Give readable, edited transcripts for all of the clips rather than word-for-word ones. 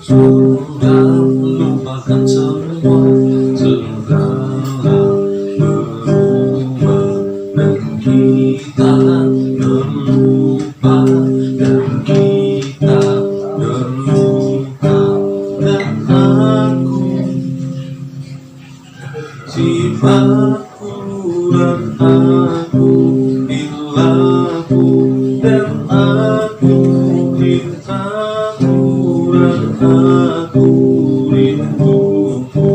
Sudah melupakan semua, segala berubah, dan kita terlupa, dan kita terluka, dan aku, sifatku dan aku, bilangku dan aku, cintaku dan aku, rinduku.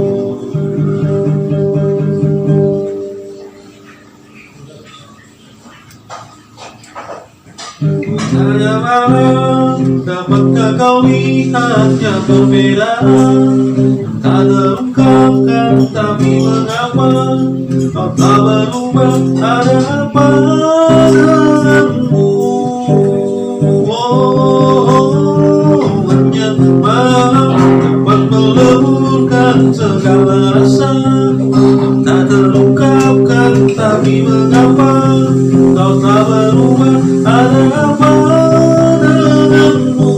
Tanya malam, dapatkah kau lihatnya berbeda? Tak terungkapkan, tapi mengapa kau tak berubah? Ada apa denganmu? Hanya malam dapat meleburkan segala rasa. Tak terungkapkan, tapi mengapa kau tak berubah? Ada apa denganmu?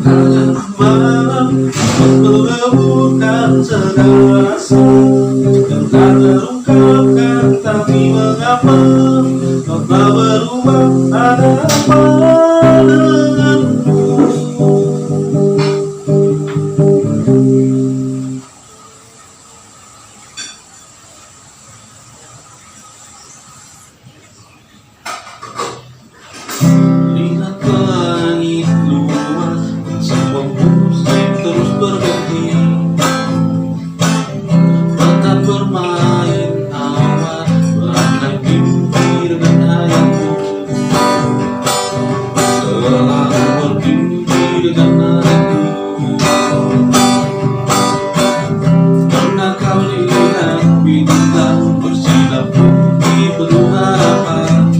Hanya malam meleburkan segala rasa. Dan tak terungkapkan, tapi mengapa kau tak berubah? Ada apa denganmu? Lihat ke langit luas, semua musik terus berganti. Tetap bermain awan, berangkai mimpi dengan ayahmu. Selalu bermimpi dengan ayahmu. Pernah kau lihat bintang bersinar putih penuh harapan?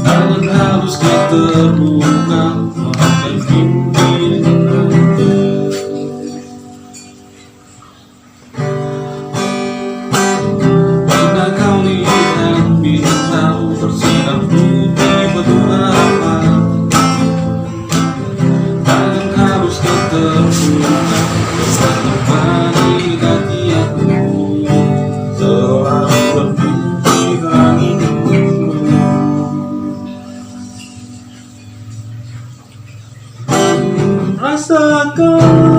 Tangan halus terbuka, mengangkat mimpi dengan hati. Pernah kau lihat bintang bersinar putih penuh harapan? Tangan halus terbuka, menemani hati aku. Selalu bermimpi langitmu. Rasakan